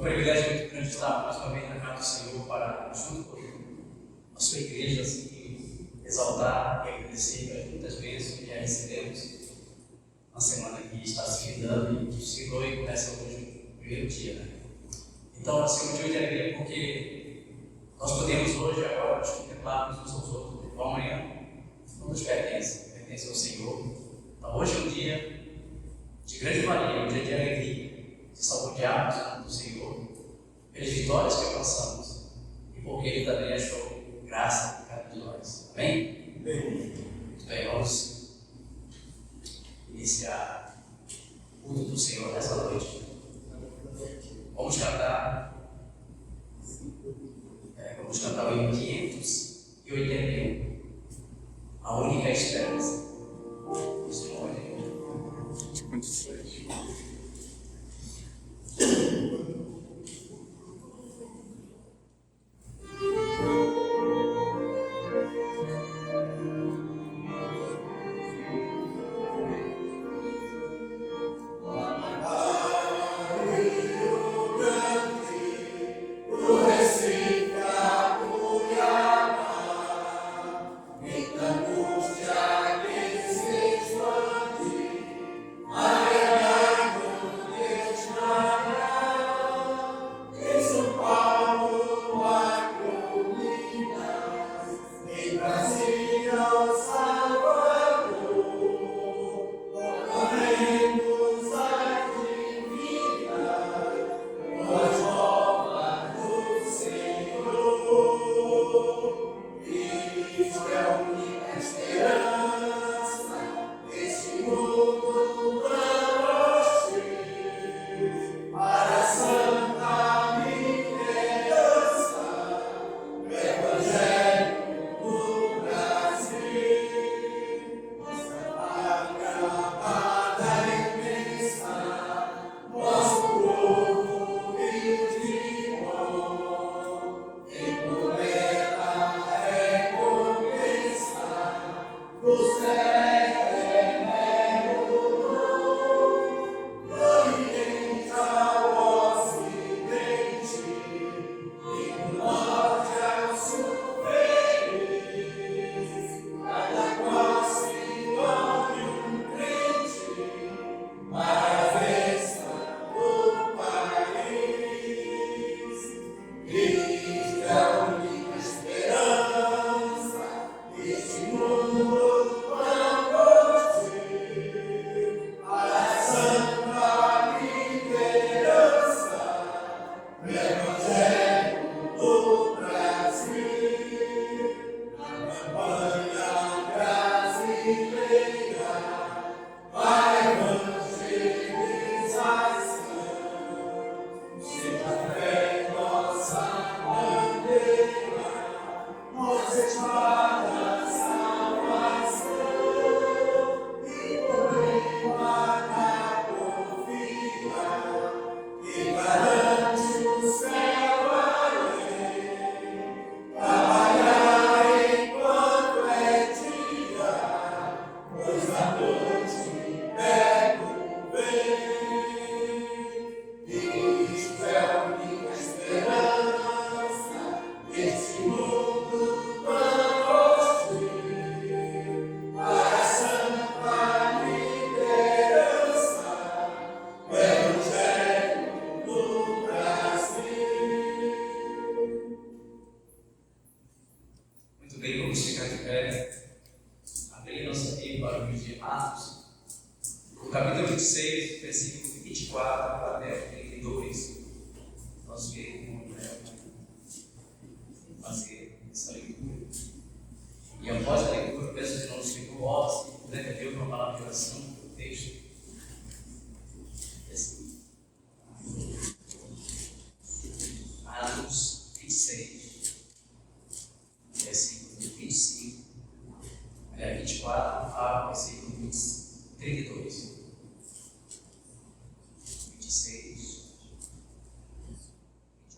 privilégio muito grande estar mais uma vez na casa do Senhor para, junto com a sua igreja, assim, exaltar e agradecer pelas muitas vezes que já recebemos na semana que está se findando e que chegou e começa hoje o primeiro dia, né? Então, assim, um motivo de alegria porque nós podemos hoje, agora, nos contemplarmos uns aos outros, igual amanhã, não nos pertence ao Senhor. Então, hoje é um dia de grande valia, um dia de alegria, de saborearmos do Senhor, pelas vitórias que alcançamos e porque Ele também achou graça em cada um de nós. Amém? Amém. Muito bem, vamos iniciar o culto do Senhor nessa noite. Vamos cantar o hino 581, a única esperança.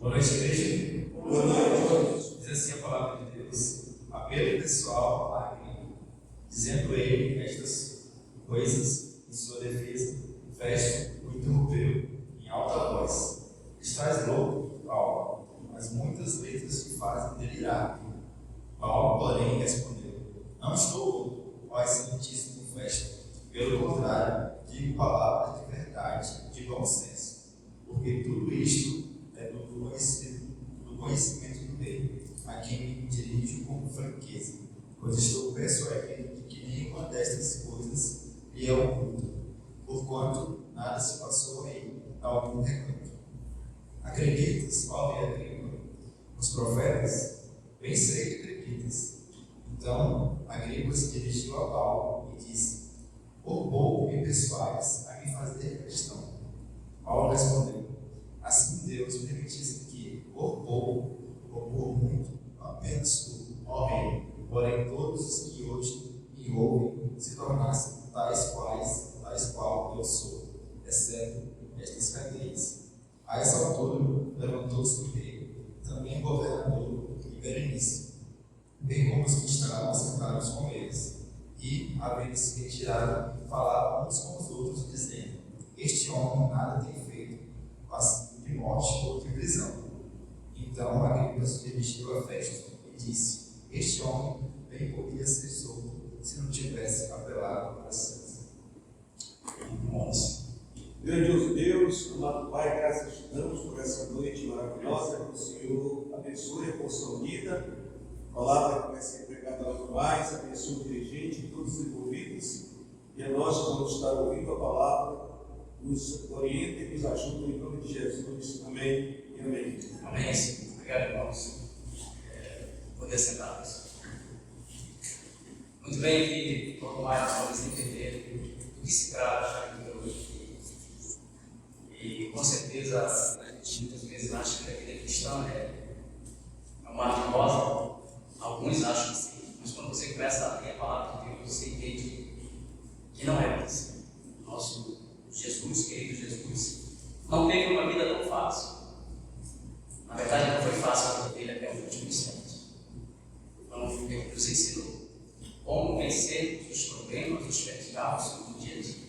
Boa noite, igreja. Boa noite. Diz assim a palavra de Deus, apelo pessoal a Agripa, dizendo ele estas coisas em sua defesa. Festo o interrompeu em alta voz: estás louco? algum recanto. Acreditas, ó rei Agripa, nos profetas? Bem sei que acreditas. Então, Agripa se dirigiu a Paulo e disse: por pouco me persuades a me fazer cristão. Paulo respondeu: assim Deus permitisse que, por pouco ou por muito, não apenas tu, ó rei, porém todos os que hoje me ouvem, se tornassem tais qual eu sou, exceto estas cadeias. A essa altura levantou-se o rei, também o governador e Berenice, bem como os que estavam sentados com eles, e, havendo se retirado, falavam uns com os outros, dizendo: este homem nada tem feito, passivo de morte ou de prisão. Então Agripa se dirigiu a Festo e disse: este homem bem podia ser solto se não tivesse apelado para César. Grandioso Deus, amado Pai, graças te damos por essa noite maravilhosa, que o Senhor abençoe a porção lida, a palavra que vai ser pregada logo mais, abençoe o dirigente e todos os envolvidos, e a nós que vamos estar ouvindo a palavra, nos orienta e nos ajuda em nome de Jesus. Amém e amém. Amém. Obrigado, irmãos. Poder sentar-nos. Muito bem, que logo mais vamos entender do que se trata aqui hoje. E com certeza a gente muitas vezes acha que a vida cristã é uma rosa. Alguns acham que sim, mas quando você começa a ler a palavra de Deus, você entende que não é assim. Nosso Jesus, querido Jesus, não teve uma vida tão fácil. Na verdade, não foi fácil a vida dele até o último instante. Então, ele nos ensinou como vencer os problemas, os percalços do dia a dia.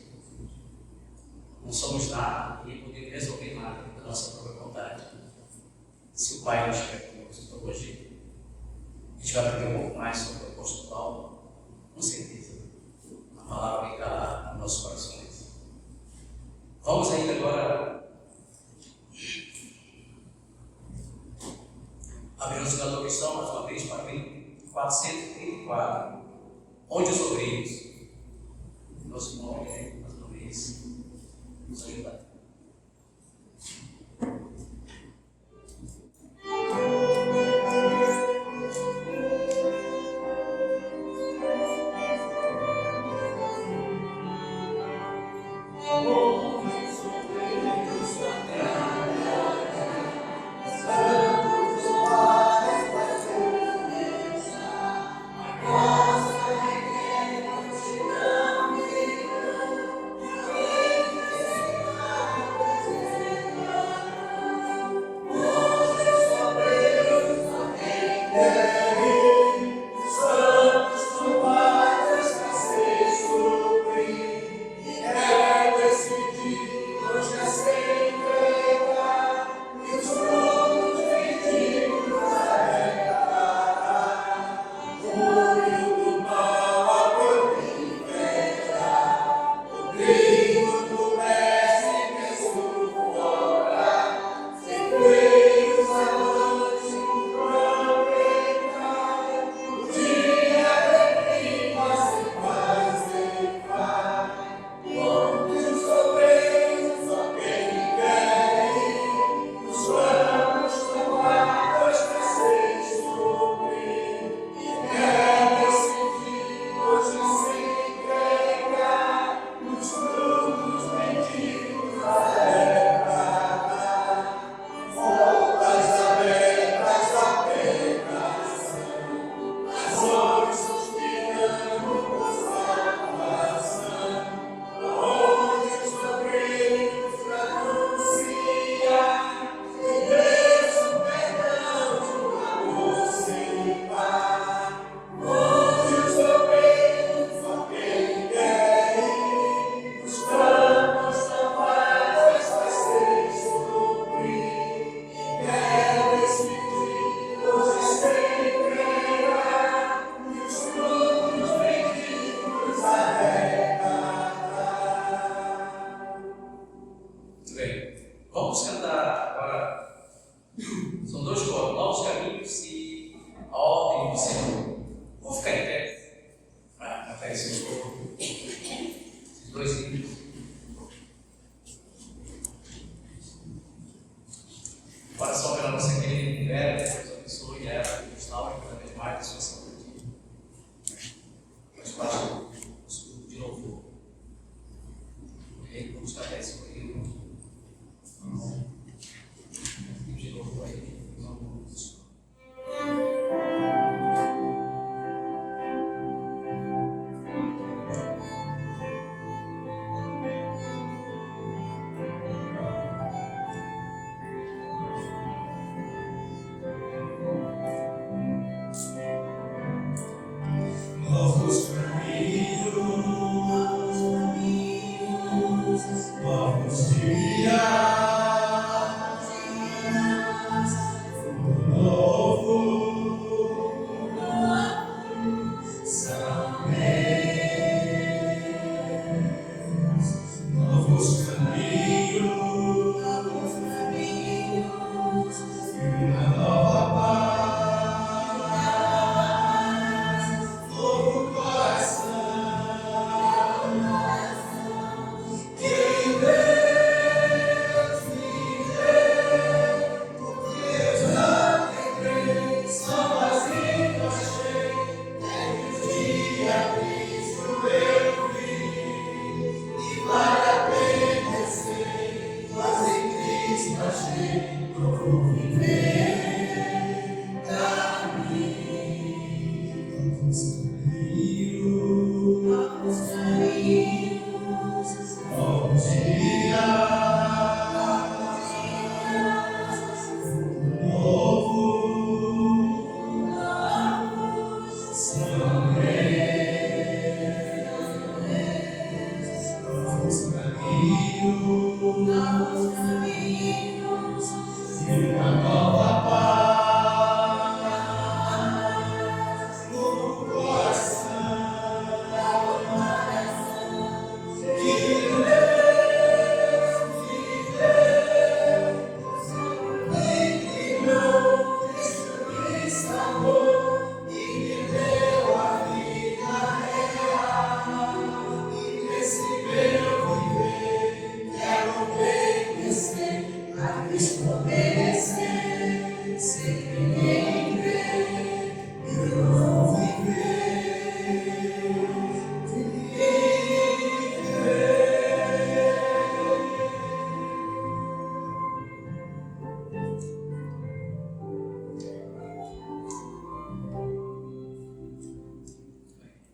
Não somos nada e nem podemos resolver nada da nossa própria vontade. Se o Pai não estiver conosco, então hoje a gente vai aprender um pouco mais sobre o apóstolo Paulo, com certeza. A palavra vai estar nos nossos corações. Vamos ainda agora abrir o navegador cristão mais uma vez para o 434, onde os obreiros, nosso nome, mais uma vez, nos ajudar.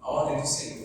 A ordem do Senhor.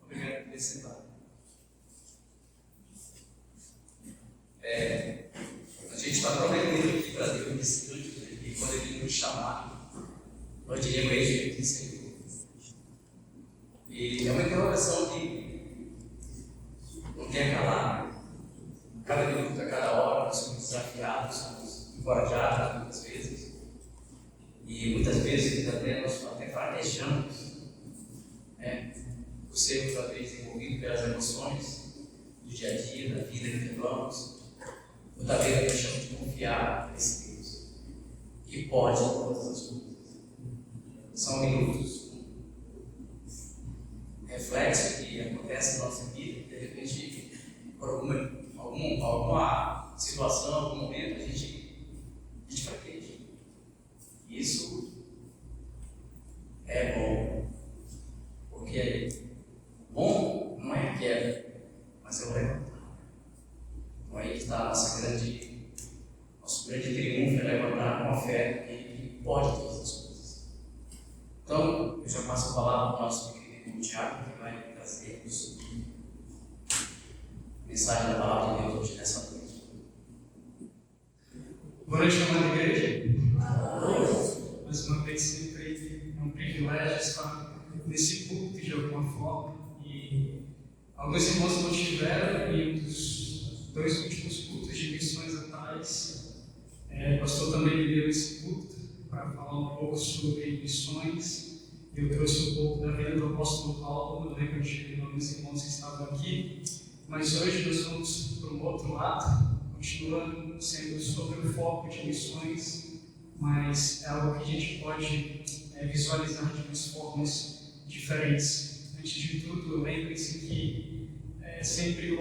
Obrigado por ter sentado. A gente está prometendo aqui para Deus nesse culto, e quando Ele nos chamar, nós diremos a Ele que Senhor. E é uma interrogação que não quer calar. Cada minuto, a cada hora, nós somos desafiados, somos encorajados muitas vezes. E muitas vezes até nós até fraquejamos, por sermos às vezes envolvidos pelas emoções do dia a dia, da vida que levamos. Muitas vezes deixamos de confiar nesse Deus, que pode todas as coisas. São minutos, reflexos que acontecem na nossa vida, de repente, por alguma situação, algum momento, a gente fraqueja. Isso é bom, porque bom não é a queda, mas é o levantar. Então aí está nosso grande triunfo, é levantar com a fé que pode todas as coisas. Então, eu já passo a palavra para o nosso querido Tiago, que vai trazer-nos a mensagem da palavra de Deus hoje nessa noite. Boa noite, amada igreja. Mais uma vez, sempre é um privilégio estar nesse culto de alguma forma. E alguns irmãos não estiveram, e um dos dois últimos cultos de missões atrás, o pastor também me deu esse culto para falar um pouco sobre missões. Eu trouxe um pouco da vida do apóstolo Paulo, não lembro de alguns irmãos que estavam aqui, mas hoje nós vamos para um outro lado, continua sendo sobre o foco de missões, mas é algo que a gente pode visualizar de umas formas diferentes. Antes de tudo, lembre-se que é sempre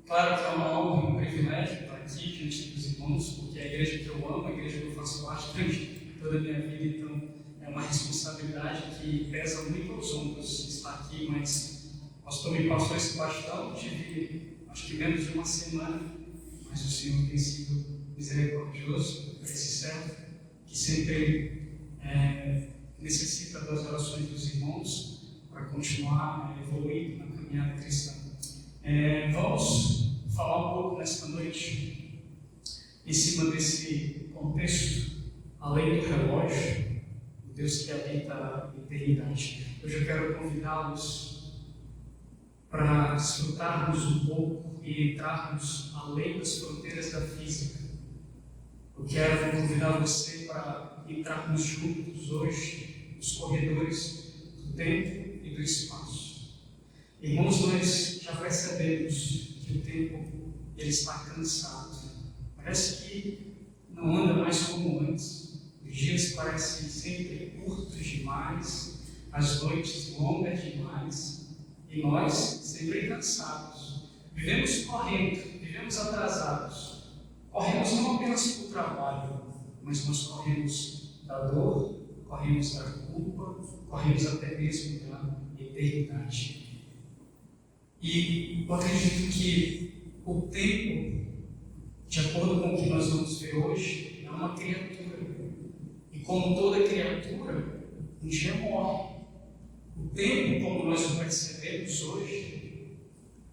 claro que é uma honra e um privilégio estar aqui diante dos irmãos, porque é a igreja que eu amo, a igreja que eu faço parte durante toda a minha vida, então é uma responsabilidade que pesa muito aos ombros estar aqui, mas o pastor me passou esse bastão, tive acho que menos de uma semana, mas o Senhor tem sido misericordioso para esse servo, que sempre necessita das orações dos irmãos para continuar evoluindo na caminhada cristã. Vamos falar um pouco nesta noite em cima desse contexto, além do relógio, o Deus que habita a eternidade. Hoje eu quero convidá-los para desfrutarmos um pouco e entrarmos além das fronteiras da física. Eu quero convidar você para entrarmos juntos hoje nos corredores do tempo e do espaço. Irmãos, nós já percebemos que o tempo ele está cansado. Parece que não anda mais como antes. Os dias parecem sempre curtos demais, as noites longas demais, e nós sempre cansados. Vivemos correndo, vivemos atrasados. Corremos não apenas para o trabalho, mas nós corremos da dor, corremos da culpa, corremos até mesmo da eternidade. E eu acredito que o tempo, de acordo com o que nós vamos ver hoje, é uma criatura. E como toda criatura, um dia morre. O tempo, como nós o percebemos hoje,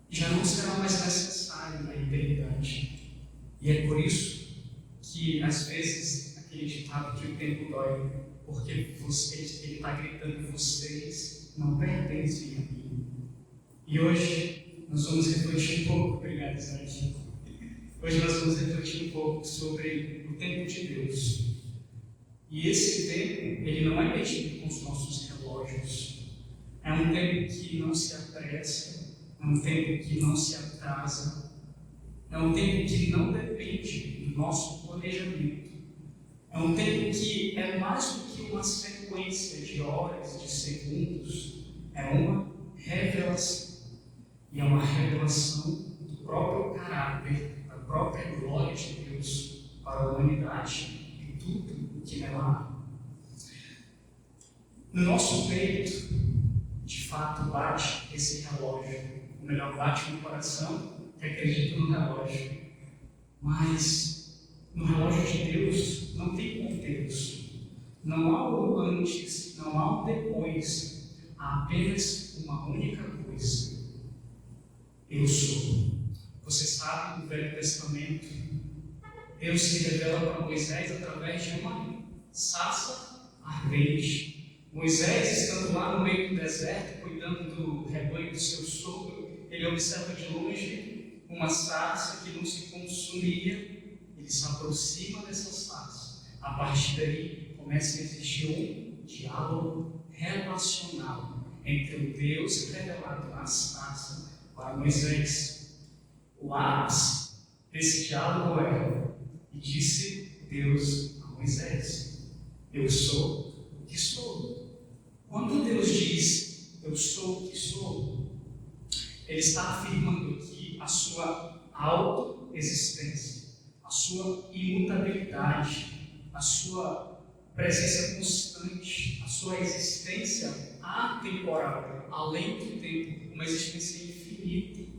já não será mais necessário na eternidade. E é por isso que, às vezes, aquele ditado que o tempo dói, porque ele está gritando, vocês não pertencem a mim. E hoje nós vamos refletir um pouco, obrigado Isaac. Hoje nós vamos refletir um pouco sobre o tempo de Deus. E esse tempo, ele não é medido com os nossos relógios. É um tempo que não se apressa, é um tempo que não se atrasa, é um tempo que não depende do nosso planejamento. É um tempo que é mais do que uma sequência de horas, de segundos, é uma revelação. E é uma revelação do próprio caráter, da própria glória de Deus para a humanidade e tudo o que nela há. No nosso peito, de fato, bate esse relógio. Ou melhor, bate no coração que acredita no relógio. Mas no relógio de Deus não tem contexto. Não há um antes, não há um depois. Há apenas uma única coisa. Eu sou. Você sabe, no Velho Testamento, Deus se revela para Moisés através de uma sarça ardente. Moisés, estando lá no meio do deserto, cuidando do rebanho do seu sogro, ele observa de longe uma sarça que não se consumia. Ele se aproxima dessa sarça. A partir daí, começa a existir um diálogo relacional entre o Deus revelado na sarça para Moisés. O ápice desse diálogo é: e disse Deus a Moisés, eu sou o que sou. Quando Deus diz, eu sou o que sou, Ele está afirmando aqui a sua autoexistência, a sua imutabilidade, a sua presença constante, a sua existência atemporal, além do tempo, uma existência infinita.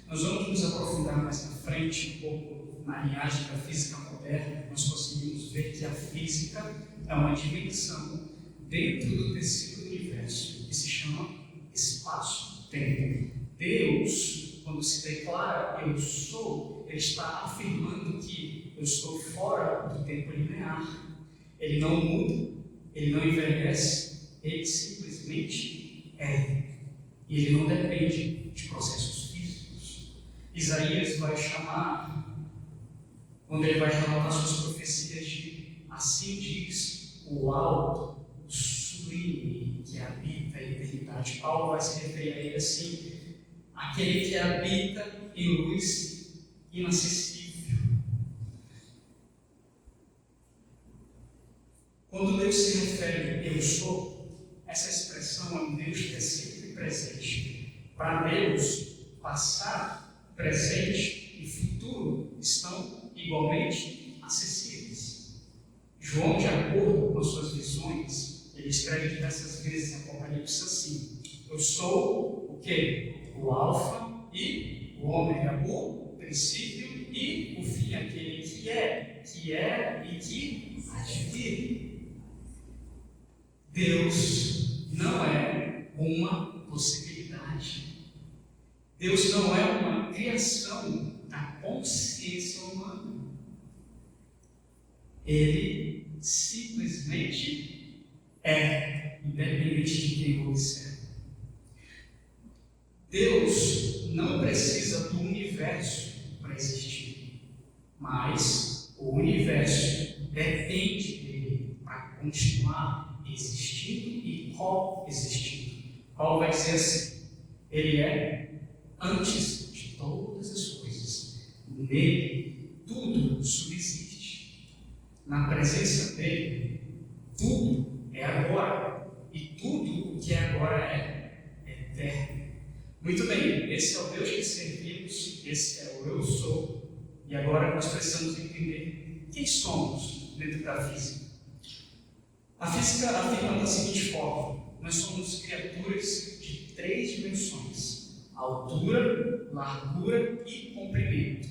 Nós vamos nos aprofundar mais na frente, um pouco na linhagem da física moderna. Nós conseguimos ver que a física é uma dimensão dentro do tecido do universo, que se chama espaço-tempo. Deus, quando se declara eu sou, Ele está afirmando que eu estou fora do tempo linear. Ele não muda, Ele não envelhece, Ele simplesmente é. E Ele não depende de processos físicos. Isaías vai chamar, quando ele vai relatar suas profecias, de assim diz o alto, o sublime que habita a eternidade. Paulo vai se referir a ele assim: aquele que habita em luz inacessível. Quando Deus se refere eu sou, essa expressão é um Deus que é sempre presente. Para Deus, passado, presente e futuro estão igualmente acessíveis. João, de acordo com suas visões, ele escreve diversas vezes em Apocalipse assim: eu sou o quê? O Alfa e o Ômega, o princípio e o fim, aquele que era e que há de vir. Deus não é uma possibilidade. Deus não é uma criação da consciência humana. Ele simplesmente é, independente de quem o observa. Deus não precisa do universo para existir, mas o universo depende dele para continuar existindo e coexistindo. Paulo vai dizer assim: ele é antes de todas as coisas, nele tudo subsiste, na presença dele tudo é agora, e tudo o que é agora é eterno. Muito bem, esse é o Deus que servimos, esse é o eu sou, e agora nós precisamos entender quem somos dentro da física. A física afirma da seguinte forma: nós somos criaturas de 3 dimensões: altura, largura e comprimento.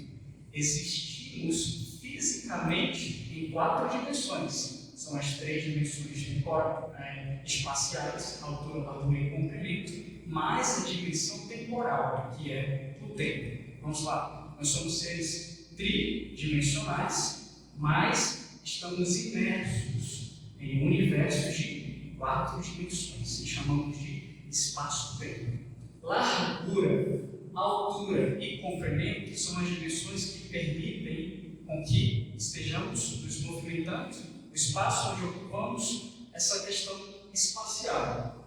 Existimos fisicamente em 4 dimensões, são as 3 dimensões espaciais, altura, largura e comprimento, mais a dimensão temporal, que é o tempo. Vamos lá, nós somos seres tridimensionais, mas estamos imersos em um universo de 4 dimensões, que chamamos de espaço-tempo. Largura, altura e comprimento são as dimensões que permitem com que estejamos nos movimentando no espaço onde ocupamos essa questão espacial.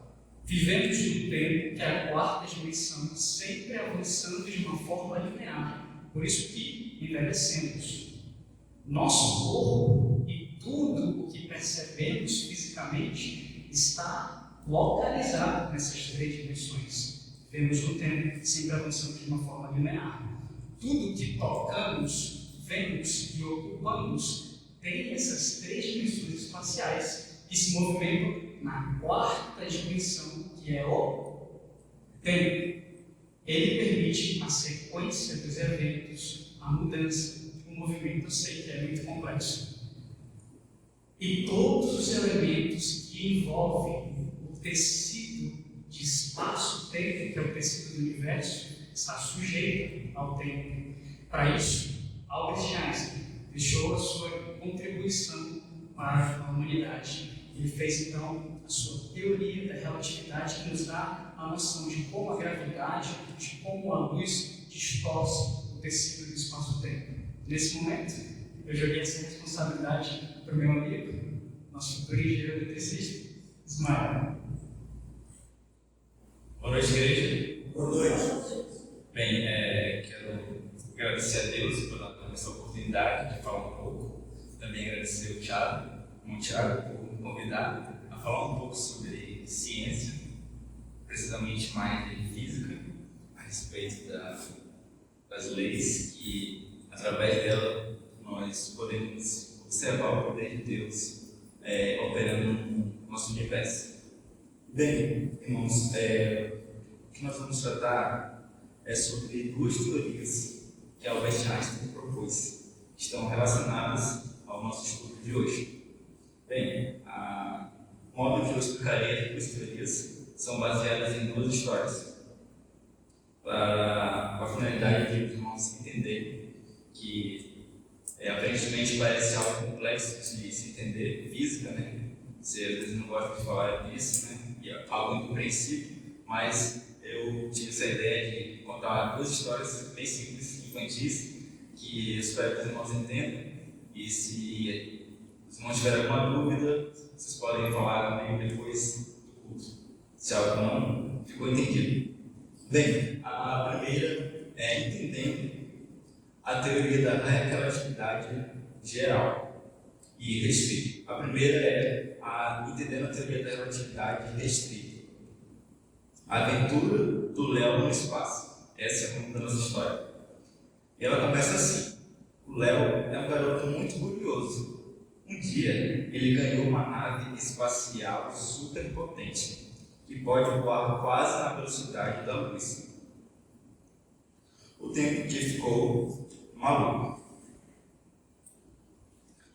Vivemos num tempo que é a 4ª dimensão, sempre avançando de uma forma linear. Por isso que envelhecemos. Nosso corpo e tudo o que percebemos fisicamente está localizado nessas 3 dimensões. Vivemos num tempo sempre avançando de uma forma linear. Tudo que tocamos, vemos e ocupamos tem essas 3 dimensões espaciais que se movimentam na 4ª dimensão, que é o tempo. Ele permite a sequência dos eventos, a mudança, o movimento. Eu sei que é muito complexo. E todos os elementos que envolvem o tecido de espaço-tempo, que é o tecido do universo, está sujeito ao tempo. Para isso, Albert Einstein deixou a sua contribuição para a humanidade. Ele fez então a sua teoria da relatividade, que nos dá a noção de como a gravidade, de como a luz distorce o tecido do espaço-tempo. Nesse momento, eu joguei essa responsabilidade para o meu amigo, nosso futuro engenheiro eletricista, Ismael. Boa noite, igreja. Boa noite. Bem, quero agradecer a Deus por essa oportunidade de falar um pouco. Também agradecer o Thiago por me convidar a falar um pouco sobre ciência, precisamente mais de física, a respeito das leis que, através dela, nós podemos observar o poder de Deus operando no nosso universo. Bem, irmãos, o que nós vamos tratar é sobre 2 teorias que Albert Einstein propôs, que estão relacionadas ao nosso estudo de hoje. Bem, o modo que eu explicarei as 2 teorias são baseadas em 2 histórias, para a finalidade de os irmãos entenderem que aparentemente parece algo complexo de se entender, física, né? Você às vezes não gosta de falar disso, né? E é algo incompreensível, mas eu tive essa ideia de contar 2 histórias bem simples, infantis, que eu espero que os irmãos entendam. E se os irmãos tiverem alguma dúvida, vocês podem falar comigo depois do culto, se algo não ficou entendido. Bem, a primeira é entendendo a teoria da relatividade geral e restrita. A primeira é entendendo a teoria da relatividade restrita. A aventura do Léo no espaço. Essa é a conta da nossa história. E ela começa assim. O Léo é um garoto muito curioso. Um dia, ele ganhou uma nave espacial super potente, que pode voar quase na velocidade da luz. O tempo que ficou maluco.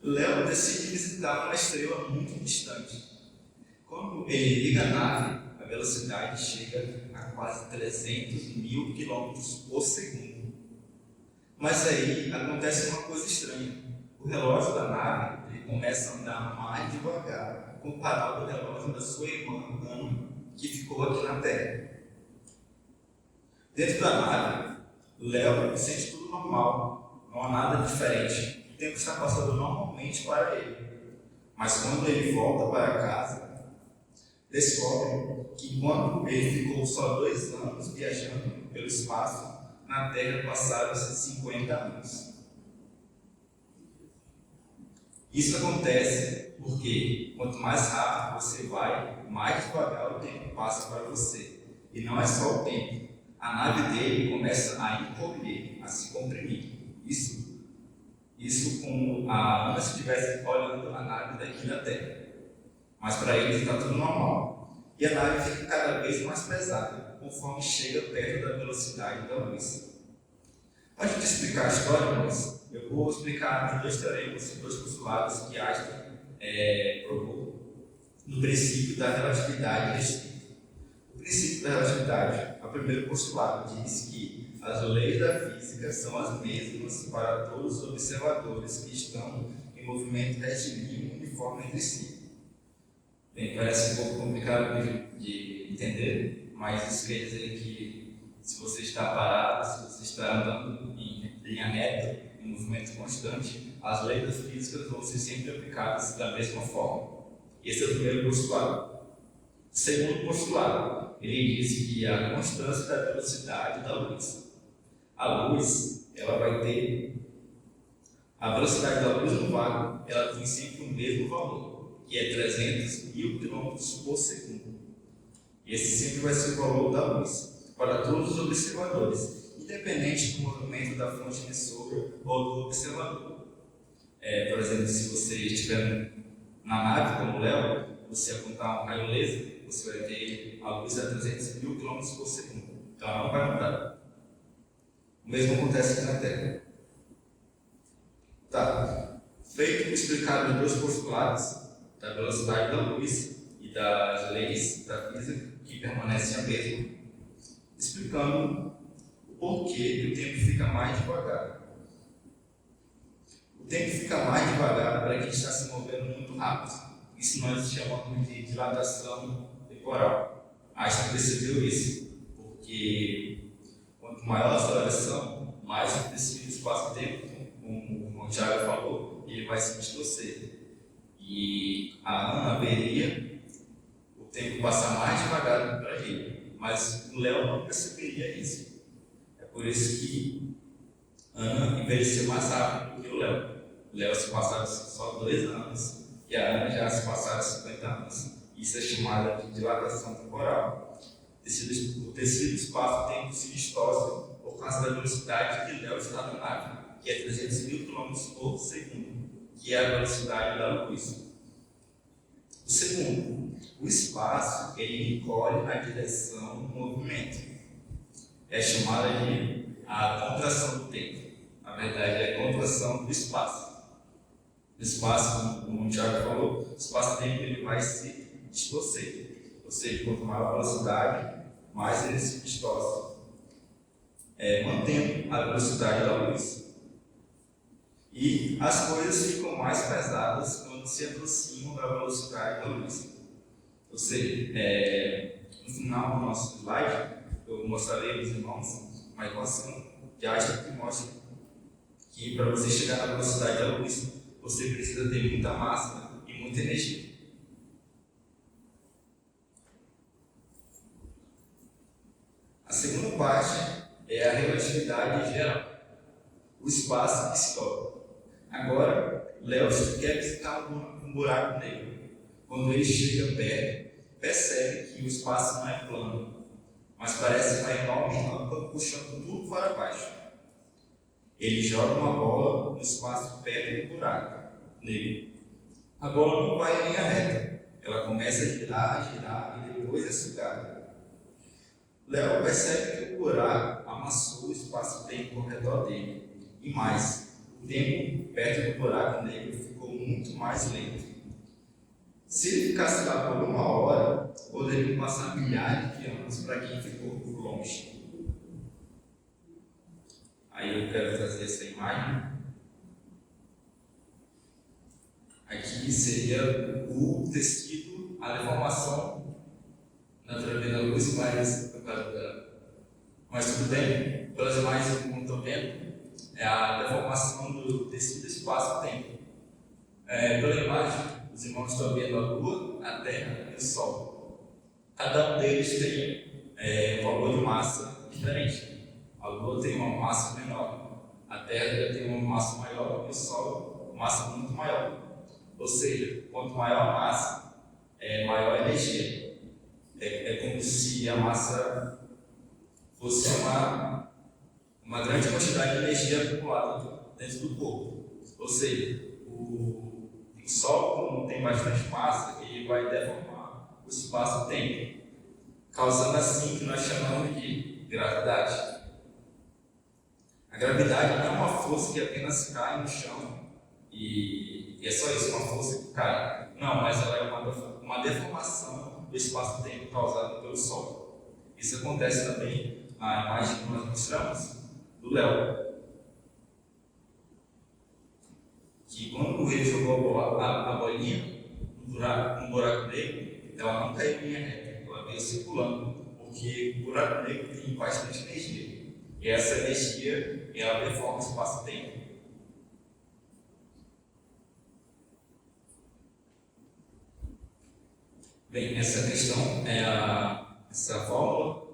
Léo decide visitar uma estrela muito distante. Quando ele liga a nave, a velocidade chega a quase 300 mil quilômetros por segundo. Mas aí acontece uma coisa estranha. O relógio da nave ele começa a andar mais devagar comparado ao relógio da sua irmã, Ana, que ficou aqui na Terra. Dentro da nave, Léo sente tudo normal, não há nada diferente. O tempo está passando normalmente para ele. Mas quando ele volta para casa, descobre que quando ele ficou só 2 anos viajando pelo espaço, na Terra passaram-se 50 anos. Isso acontece porque quanto mais rápido você vai, mais devagar o tempo passa para você. E não é só o tempo. A nave dele começa a encolher, a se comprimir. Isso como a Ana se estivesse olhando a nave daqui da Terra. Mas para ele está tudo normal. E a nave fica cada vez mais pesada, conforme chega perto da velocidade da luz. Antes de explicar a história, irmãos, eu vou explicar os 2 teoremas, os 2 postulados que Einstein propôs no princípio da relatividade restrita. O princípio da relatividade, o primeiro postulado, diz que as leis da física são as mesmas para todos os observadores que estão em movimento retilíneo uniforme entre si. Bem, parece um pouco complicado de entender, mas isso quer dizer que se você está parado, se você está andando em linha reta, em movimento constante, as leis da física vão ser sempre aplicadas da mesma forma. Esse é o primeiro postulado. O segundo postulado, ele diz que a constância da velocidade da luz. A luz, ela vai ter a velocidade da luz no vácuo, ela tem sempre o mesmo valor, que é 300 mil quilômetros por segundo. Esse sempre vai ser o valor da luz para todos os observadores, independente do movimento da fonte emissora ou do observador. Por exemplo, se você estiver na nave, como o Léo, você apontar um raio laser, você vai ter a luz a 300 mil quilômetros por segundo. Então ela não vai mudar. O mesmo acontece aqui na Terra. Tá. Feito explicado os 2 postulados da velocidade da luz e das leis da física que permanecem a mesma, explicando o porquê que o tempo fica mais devagar. O tempo fica mais devagar para quem está se movendo muito rápido. Isso nós chamamos de dilatação temporal. Einstein percebeu isso, porque quanto maior a aceleração, mais o espaço-tempo, como o Thiago falou, ele vai se distorcer. E a Ana veria o tempo passar mais devagar para ele, mas o Léo não perceberia isso. É por isso que Ana envelheceu mais rápido do que o Léo. O Léo se passaram só 2 anos e a Ana já se passaram 50 anos. Isso é chamado de dilatação temporal. O tecido espaço-tempo se distorce por causa da velocidade que Léo está na nave, que é 300 mil km por segundo, que é a velocidade da luz. O segundo, o espaço ele encolhe na direção do movimento. É chamada de a contração do tempo. Na verdade, é a contração do espaço. O espaço, como o Thiago falou, o espaço-tempo ele vai se distorcer. Ou seja, quanto maior a velocidade, mais ele se distorce, mantendo a velocidade da luz. E as coisas ficam mais pesadas quando se aproximam da velocidade da luz. Ou seja, no final do nosso slide, eu mostrarei aos irmãos uma equação de Einstein que mostra que para você chegar na velocidade da luz, você precisa ter muita massa e muita energia. A segunda parte é a relatividade geral, o espaço que se dobra. Agora, Léo quer visitar um buraco negro. Quando ele chega perto, percebe que o espaço não é plano, mas parece uma enorme rampa puxando tudo para baixo. Ele joga uma bola no espaço perto do buraco negro. A bola não vai em linha reta. Ela começa a girar e depois é sugada. Léo percebe que o buraco amassou o espaço-tempo ao redor dele. E mais, o tempo perto do buraco negro ficou muito mais lento. Se ele ficasse lá por 1 hora, poderiam passar milhares de anos para quem ficou por longe. Aí eu quero trazer essa imagem. Aqui seria o tecido, a deformação na teoria da luz, mas tudo bem. Pelas imagens que não estão vendo, é a deformação do tecido espaço-tempo. Pela imagem, os irmãos estão vendo a Lua, a Terra e o Sol. Cada um deles tem valor de massa diferente. A Lua tem uma massa menor, a Terra tem uma massa maior e o Sol uma massa muito maior. Ou seja, quanto maior a massa, maior a energia. É como se a massa fosse uma grande quantidade de energia acumulada dentro do corpo. Ou seja, o Sol, como tem bastante massa, ele vai deformar o espaço-tempo, causando assim o que nós chamamos de gravidade. A gravidade não é uma força que apenas cai no chão e é só isso, uma força que cai. Não, mas ela é uma deformação do espaço-tempo causado pelo Sol. Isso acontece também na imagem que nós mostramos do Léo. Que quando ele jogou a bolinha no buraco negro, ela não caiu em linha reta, ela veio circulando, porque o buraco negro tem bastante energia. E essa energia, ela deforma o espaço-tempo. Bem, essa questão essa fórmula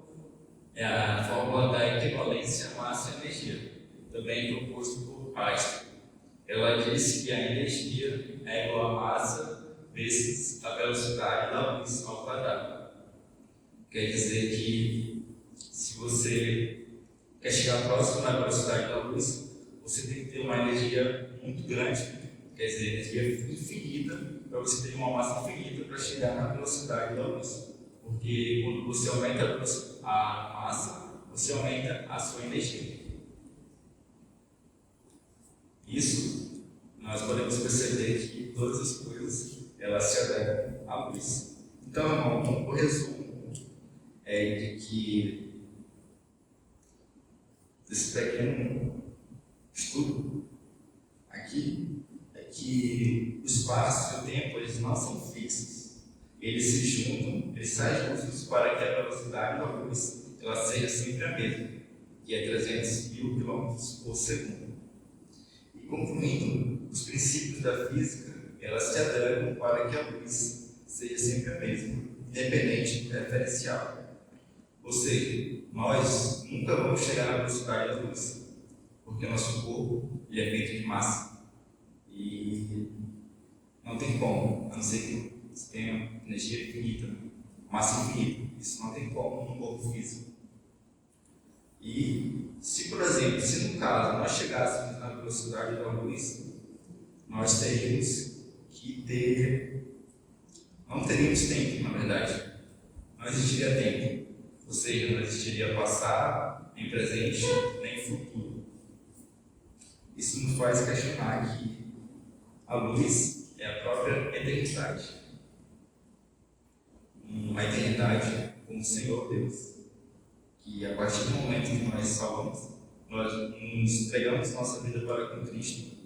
é a fórmula da equivalência massa-energia, também proposto por Einstein. Ela disse que a energia é igual a massa vezes a velocidade da luz ao quadrado. Quer dizer que se você quer chegar próximo da velocidade da luz, você tem que ter uma energia muito grande, quer dizer, energia infinita, para você ter uma massa infinita para chegar na velocidade da luz. Porque quando você aumenta a massa, você aumenta a sua energia. Isso, nós podemos perceber que todas as coisas, elas se adequam à luz. Então, irmão, o resumo é de que desse pequeno estudo aqui é que o espaço e o tempo, eles não são fixos. Eles se juntam, eles saem juntos para que a velocidade da luz ela seja sempre a mesma, que é 300 mil quilômetros por segundo. Concluindo, os princípios da física, elas se adequam para que a luz seja sempre a mesma, independente do referencial. Ou seja, nós nunca vamos chegar na velocidade da luz, porque nosso corpo ele é feito de massa. E não tem como, a não ser que você tenha energia infinita, massa infinita. Isso não tem como num corpo físico. E se, por exemplo, se no caso nós chegássemos na velocidade da luz, nós teríamos que não teríamos tempo, na verdade. Não existiria tempo. Ou seja, não existiria passado, nem presente, nem futuro. Isso nos faz questionar que a luz é a própria eternidade. Uma eternidade com o Senhor Deus. Que a partir do momento que nós salvamos, nós nos entregamos nossa vida para com Cristo,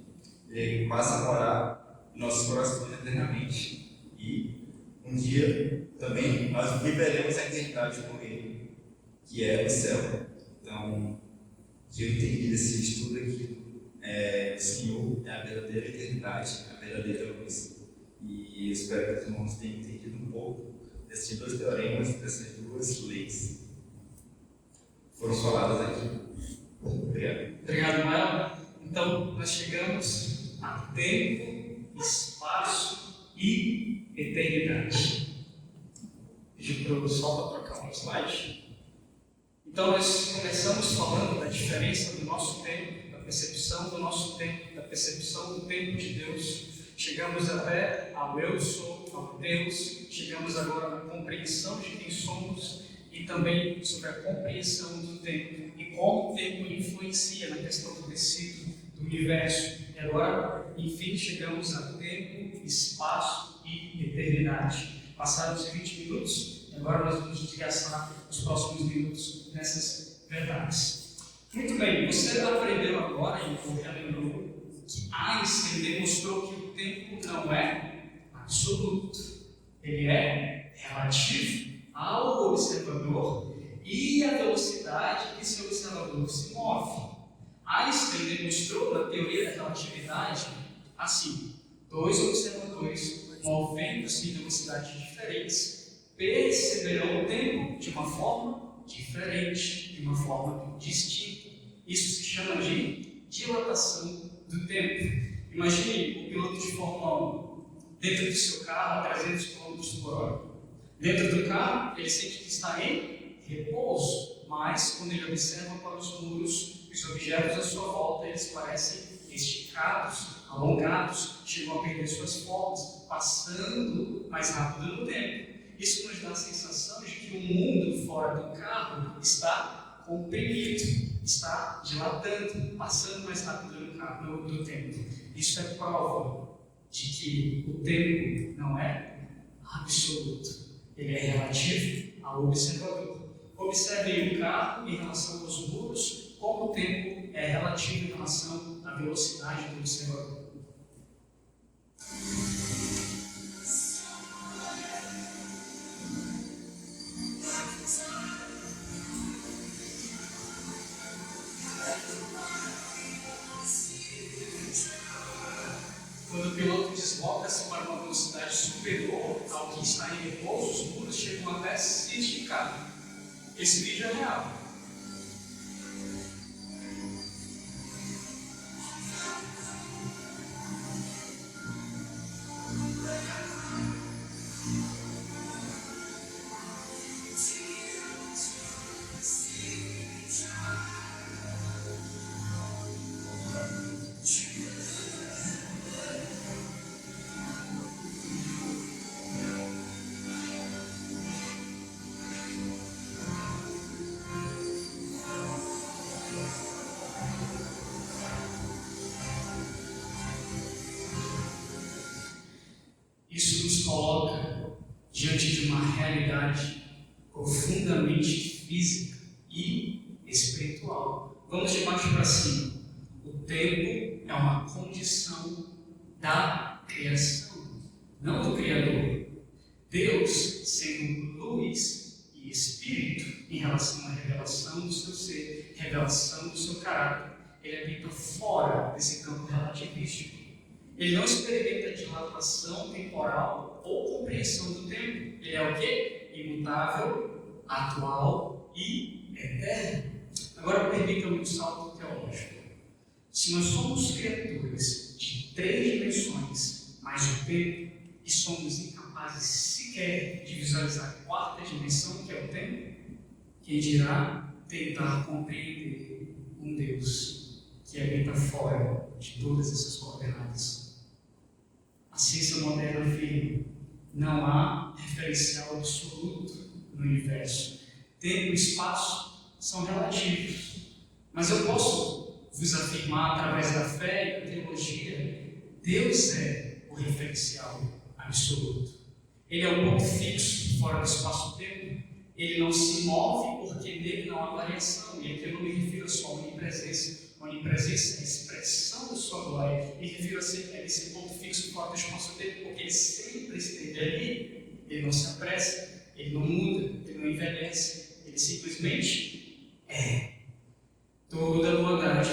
Ele passa a morar em nossos corações eternamente. E um dia também nós viveremos a eternidade com Ele, que é o céu. Então, o que eu entendi desse estudo aqui o Senhor é a verdadeira eternidade, a verdadeira luz. E eu espero que os irmãos tenham entendido um pouco desses dois teoremas, dessas duas leis foram faladas aqui. Obrigado. Obrigado, Mael. Então, nós chegamos a tempo, espaço e eternidade. Pedi para o pessoal para trocar um slide. Então, nós começamos falando da diferença do nosso tempo, da percepção do nosso tempo, da percepção do tempo de Deus. Chegamos até ao eu sou, ao Deus. Chegamos agora na compreensão de quem somos e também sobre a compreensão do tempo e como o tempo influencia na questão do tecido do universo. E agora, enfim, chegamos a tempo, espaço e eternidade. Passaram os 20 minutos e agora nós vamos desgastar os próximos minutos nessas verdades. Muito bem, você aprendeu agora e relembrou que Einstein demonstrou que o tempo não é absoluto, ele é relativo ao observador e à velocidade que seu observador se move. Einstein demonstrou na teoria da relatividade assim: dois observadores movendo-se em velocidades diferentes perceberão o tempo de uma forma diferente, de uma forma distinta. Isso se chama de dilatação do tempo. Imagine o piloto de Fórmula 1 dentro do seu carro a 300 km por hora. Dentro do carro, ele sente que está em repouso, mas quando ele observa para os muros, os objetos à sua volta, eles parecem esticados, alongados, chegam a perder suas formas, passando mais rápido no tempo. Isso nos dá a sensação de que o mundo fora do carro está comprimido, está dilatando, passando mais rápido no tempo. Isso é prova de que o tempo não é absoluto, ele é relativo ao observador. Observe o carro em relação aos muros, como o tempo é relativo em relação à velocidade do observador. Quando o piloto desloca-se para uma velocidade superior ao que está em repouso, os muros chegam até se esticar. Esse vídeo é real. Isso nos coloca diante de uma realidade profundamente física e espiritual. Vamos de baixo para cima. O tempo é uma condição da criação, não do Criador. Deus, sendo luz e espírito, em relação à revelação do seu ser, revelação do seu caráter, ele habita fora desse campo relativístico. Ele não experimenta dilatação temporal ou compreensão do tempo. Ele é o quê? Imutável, atual e eterno. Agora permita-me um salto teológico. Se nós somos criaturas de 3 dimensões, mais o tempo, e somos incapazes sequer de visualizar a 4ª dimensão, que é o tempo, quem dirá tentar compreender um Deus que habita fora de todas essas coordenadas? A ciência moderna afirma: não há referencial absoluto no universo. Tempo e espaço são relativos. Mas eu posso vos afirmar, através da fé e da teologia, Deus é o referencial absoluto. Ele é o ponto fixo fora do espaço-tempo. Ele não se move porque nele não há variação. E aqui eu não me refiro só à onipresença. A onipresença é a expressão da sua glória. Me refiro a esse ponto fixo fora do espaço-tempo, porque ele sempre esteve ali. Ele não se apressa, ele não muda, ele não envelhece. Ele simplesmente é. Toda bondade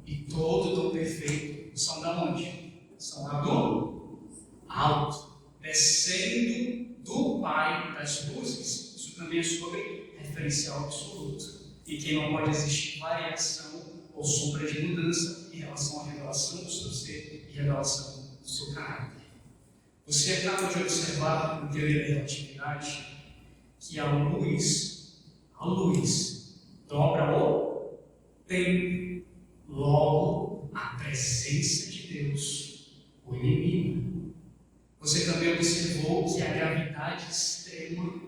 e todo dom perfeito são da onde? São lá do alto, descendo do Pai das luzes. Isso também é sobre referencial absoluto, e que não pode existir variação ou sombra de mudança em relação à revelação do seu ser e revelação do seu caráter. Você acaba de observar no teoria da relatividade que a luz dobra o tempo. Logo, a presença de Deus o elimina. Você também observou que a gravidade extrema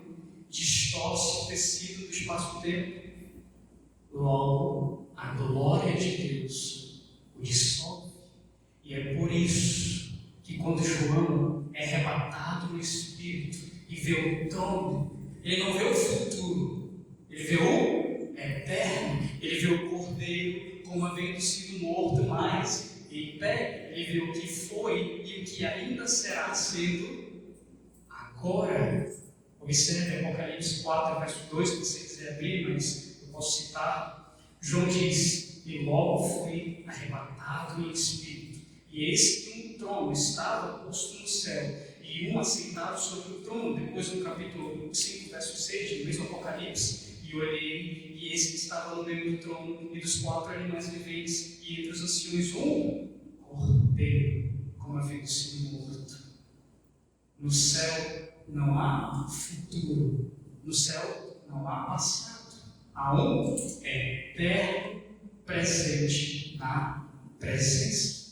distorce o tecido do espaço-tempo. Logo, a glória de Deus o dissolve. E é por isso que quando João é arrebatado no Espírito e vê o trono, ele não vê o futuro, ele vê o eterno, ele vê o Cordeiro como havendo sido morto, mas em pé, ele vê o que foi e o que ainda será sendo agora. Observe Apocalipse 4, verso 2, se você quiser abrir, mas eu posso citar. João diz: e logo fui arrebatado no Espírito, e eis que um trono estava posto no céu, e um assentado sobre o trono. Depois, no capítulo 5, verso 6, do mesmo Apocalipse, e olhei, e eis que estava no meio do trono, e dos 4 animais viventes, e entre os anciões um cordeiro, como havendo sido morto. No céu não há futuro, no céu não há passado, há um eterno presente na presença.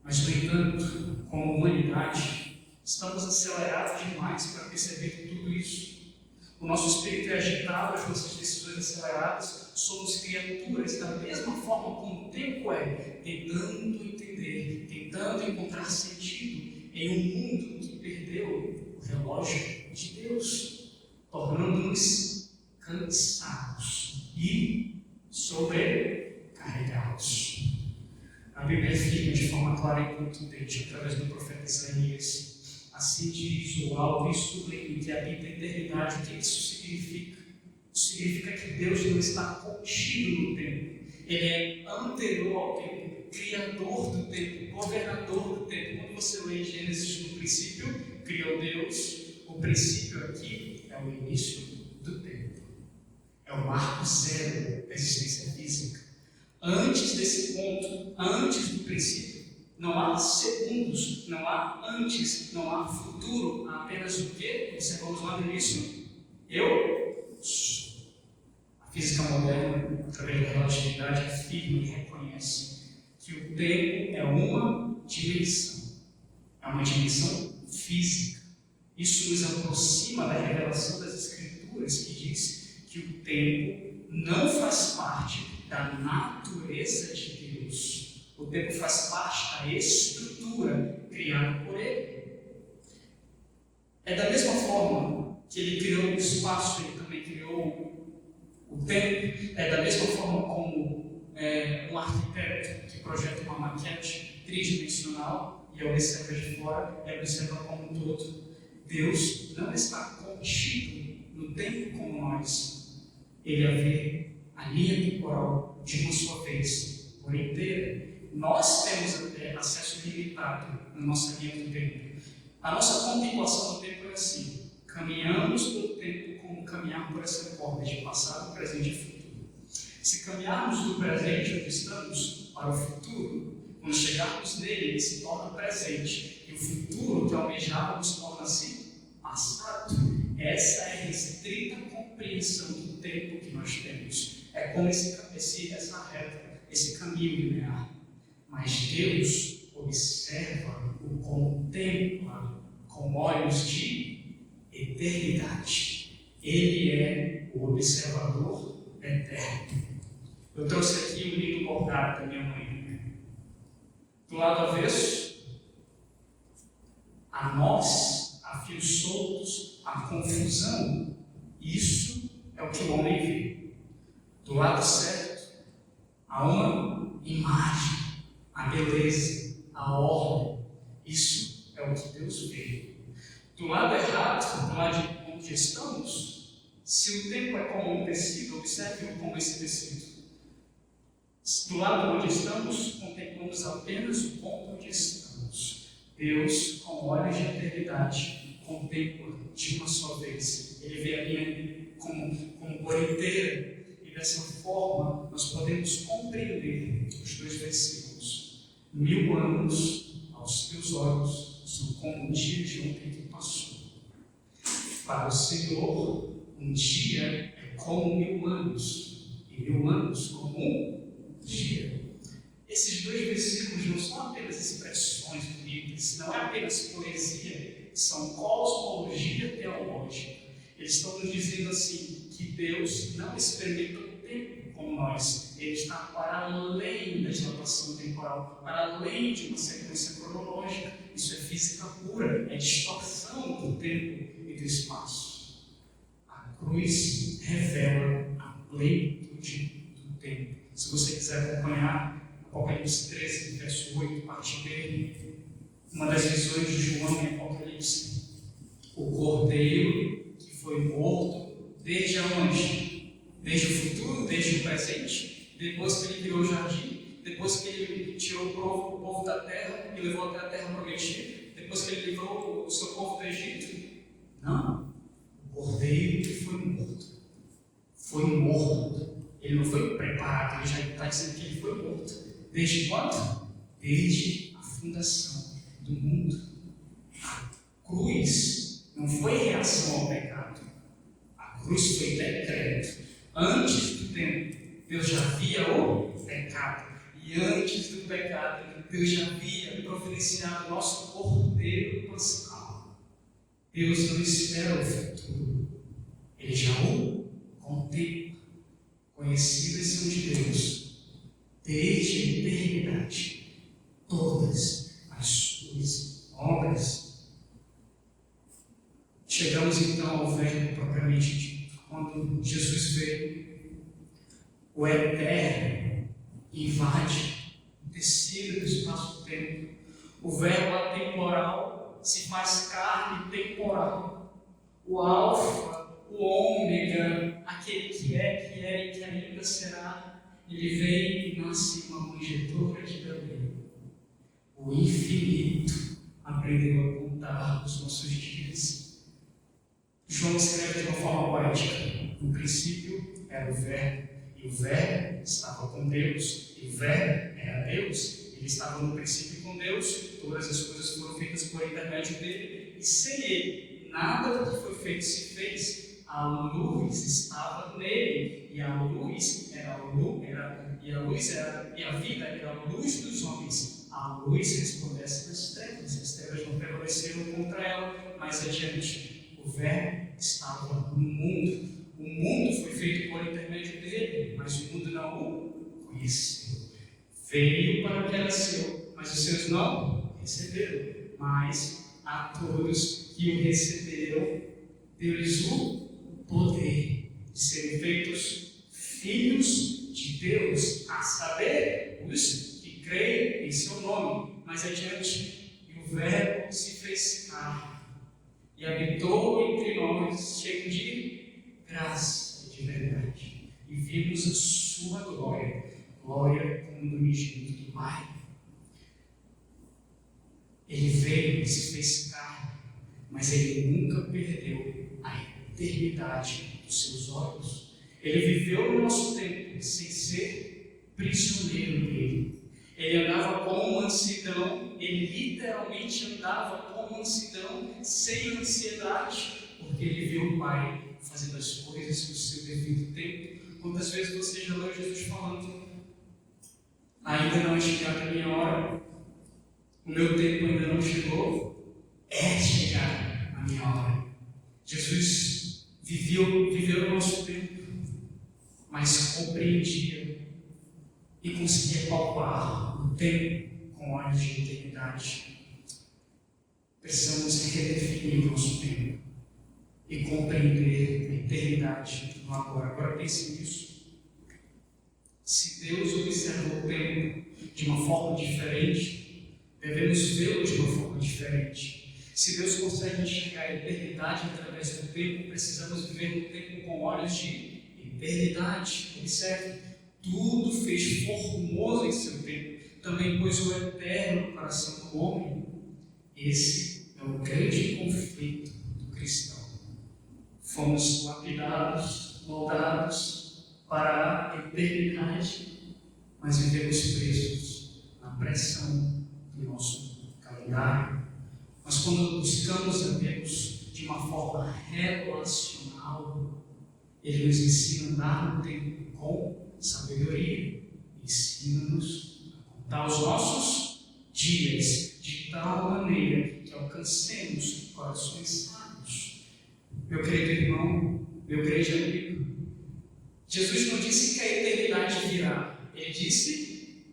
Mas, no entanto, como humanidade, estamos acelerados demais para perceber tudo isso. O nosso espírito é agitado, as nossas decisões aceleradas, somos criaturas da mesma forma como o tempo é, tentando entender, tentando encontrar sentido em um mundo que perdeu o relógio de Deus, tornando-nos cansados e sobrecarregados. A Bíblia afirma de forma clara e contundente, através do profeta Isaías: assim diz o alto e sublime que habita a eternidade. O que isso significa? Isso significa que Deus não está contido no tempo. Ele é anterior ao tempo, criador do tempo, governador do tempo. Quando você lê Gênesis, no princípio criou Deus, o princípio aqui é o início do tempo. É o marco zero da existência física. Antes desse ponto, antes do princípio, não há segundos, não há antes, não há futuro, há apenas o que? Observamos lá no início. Eu sou. A física moderna, através da relatividade, afirma e reconhece que o tempo é uma dimensão física. Isso nos aproxima da revelação das Escrituras, que diz que o tempo não faz parte da natureza de Deus. O tempo faz parte da estrutura criada por Ele. É da mesma forma que Ele criou o espaço, Ele também criou o tempo. É da mesma forma como um arquiteto que projeta uma maquete tridimensional e observa de fora, e observa como um todo. Deus não está contido no tempo como nós. Ele vê a linha temporal de uma só vez, por inteira. Nós temos acesso limitado na nossa linha do tempo. A nossa contemplação do tempo é assim: caminhamos pelo tempo como caminhar por essa corda de passado, presente e futuro. Se caminharmos do presente onde estamos para o futuro, quando chegarmos nele, ele se torna presente, e o futuro que almejávamos torna-se passado. Essa é a restrita compreensão do tempo que nós temos. É como essa reta, esse caminho linear. Mas Deus observa, o contempla com olhos de eternidade. Ele é o observador eterno. Eu trouxe aqui um lindo bordado da minha mãe. Do lado avesso, a nós, a fios soltos, a confusão. Isso é o que o homem vê. Do lado certo, há uma imagem, a beleza, a ordem. Isso é o que Deus vê. Do lado errado, do lado de onde estamos, se o tempo é como um tecido, observe como esse tecido. Do lado onde estamos, contemplamos apenas o ponto onde estamos. Deus, com olhos de eternidade, contempla de uma só vez. Ele vê a linha como por inteira. E dessa forma, nós podemos compreender os 2 versículos. 1000 anos aos teus olhos são como um dia de ontem que passou. Para o Senhor, um dia é como 1000 anos. e 1000 anos como um dia. Esses 2 versículos não são apenas expressões bíblicas, não é apenas poesia, são cosmologia teológica. Eles estão nos dizendo assim, que Deus não experimenta o tempo como nós. Ele está para além da dilatação temporal, para além de uma sequência cronológica. Isso é física pura, é distorção do tempo e do espaço. A cruz revela a plenitude do tempo. Se você quiser acompanhar Apocalipse 13, verso 8, parte B, uma das visões de João em Apocalipse, o cordeiro que foi morto desde onde? Desde o futuro, desde o presente, depois que ele criou o jardim, depois que ele tirou o povo da terra e levou até a terra prometida, depois que ele livrou o seu povo do Egito. Não, o cordeiro que foi morto. Foi morto. Ele não foi preparado, ele já está dizendo que ele foi morto. Desde quando? Desde a fundação do mundo. A cruz não foi reação ao pecado. A cruz foi decreto. Antes do tempo, Deus já via o pecado. E antes do pecado, Deus já havia providenciado o nosso cordeiro pascal. Deus não espera o futuro. Ele já o contempla. Conhecidas são de Deus desde a eternidade todas as suas obras. Chegamos então ao verbo propriamente dito. Quando Jesus veio, o eterno invade o tecido do espaço-tempo. O verbo atemporal se faz carne temporal. O alfa, o ômega, aquele que é, que era e que ainda será, ele vem e nasce uma manjedoura de Belém. O infinito aprendeu a contar os nossos dias. João escreve de uma forma poética. No princípio era o Verbo, e o Verbo estava com Deus, e o Verbo era Deus. Ele estava no princípio com Deus, todas as coisas foram feitas por intermédio dele, e sem ele, nada do que foi feito se fez. A luz estava nele, e a luz era a luz, e a vida era a luz dos homens. A luz resplandece nas trevas, as trevas não prevaleceram contra ela. Mais adiante, o Verbo estava no mundo. O mundo foi feito por intermédio dele, mas o mundo não o conheceu. Veio para o que era seu, mas os seus não receberam. Mas a todos que o receberam, deu-lhes o poder de serem feitos filhos de Deus, a saber, os que creem em seu nome. Mais adiante, e o Verbo se fez carne e habitou entre nós, cheio de graça e de verdade, e vimos a sua glória, glória como do unigênito do Pai. Ele veio e se fez carne, mas ele nunca perdeu a eternidade dos seus olhos. Ele viveu no nosso tempo sem ser prisioneiro dele. Ele andava com mansidão, ele literalmente andava com mansidão, sem ansiedade, porque ele viu o Pai fazendo as coisas no seu devido tempo. Quantas vezes você já leu Jesus falando: ainda não é chegada a minha hora, o meu tempo ainda não chegou, é chegar a minha hora. Jesus viveu o nosso tempo, mas compreendia e conseguia palpar o tempo com olhos de eternidade. Precisamos redefinir o nosso tempo e compreender a eternidade no agora. Agora pense nisso. Se Deus observa o tempo de uma forma diferente, devemos vê-lo de uma forma diferente. Se Deus consegue enxergar a eternidade através do tempo, precisamos viver o tempo com olhos de eternidade. Observe, tudo fez formoso em seu tempo, também pôs o eterno no coração do homem. Esse é o grande conflito do cristão. Fomos lapidados, moldados para a eternidade, mas vivemos presos na pressão do nosso calendário. Mas quando buscamos a Deus de uma forma relacional, Ele nos ensina a andar no tempo com sabedoria, ensina-nos a contar os nossos dias de tal maneira que alcancemos corações sábios. Meu querido irmão, meu querido amigo, Jesus não disse que a eternidade virá. Ele disse,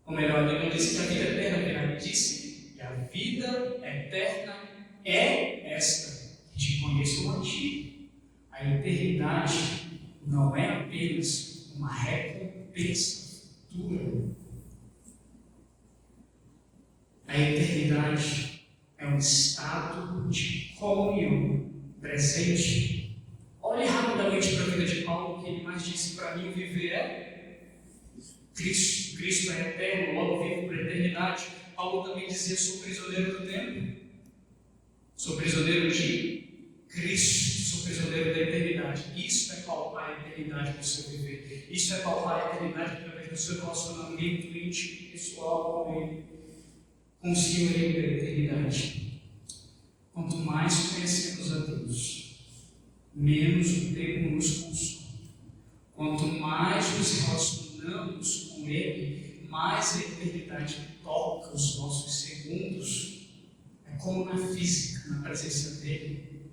ou melhor, ele não disse que a vida eterna virá. Ele disse que a vida eterna é esta, que te conheço a ti. A eternidade não é apenas uma recompensa futura. A eternidade é um estado de comunhão presente. Olhe rapidamente para a vida de Paulo, que ele mais disse: para mim viver é Cristo. Cristo é eterno, logo vivo por eternidade. Paulo também dizia: sou prisioneiro do tempo, sou prisioneiro de Cristo, sou prisioneiro da eternidade. Isso é palpar a eternidade do seu viver. Isso é palpar a eternidade através do seu relacionamento íntimo, pessoal com Ele, com o Senhorio da eternidade. Quanto mais conhecemos a Deus, menos o tempo nos consome. Quanto mais nos relacionamos com Ele, mais a eternidade toca os nossos segundos. É como na física, na presença dele,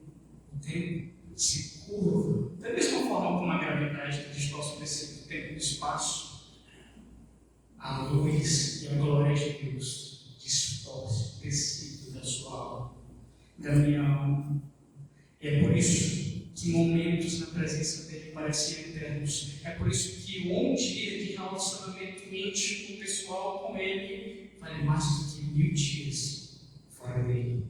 o tempo se curva. Da mesma forma como a gravidade distorce o princípio do tempo e do espaço, a luz e a glória de Deus distorce o princípio da sua alma, da minha alma. E é por isso que momentos na presença dele parecem eternos. É por isso que um dia de relacionamento íntimo, pessoal com ele, vale mais do que 1000 dias fora dele.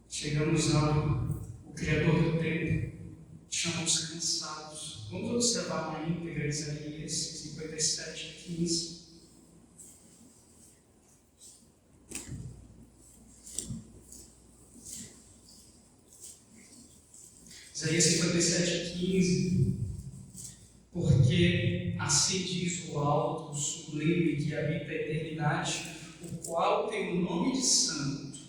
Chegamos ao Criador do tempo, estamos cansados. Vamos observar na íntegra Isaías 57:15. Isaías 57:15. Porque assim diz o alto, o sublime, que habita a eternidade, o qual tem o nome de santo.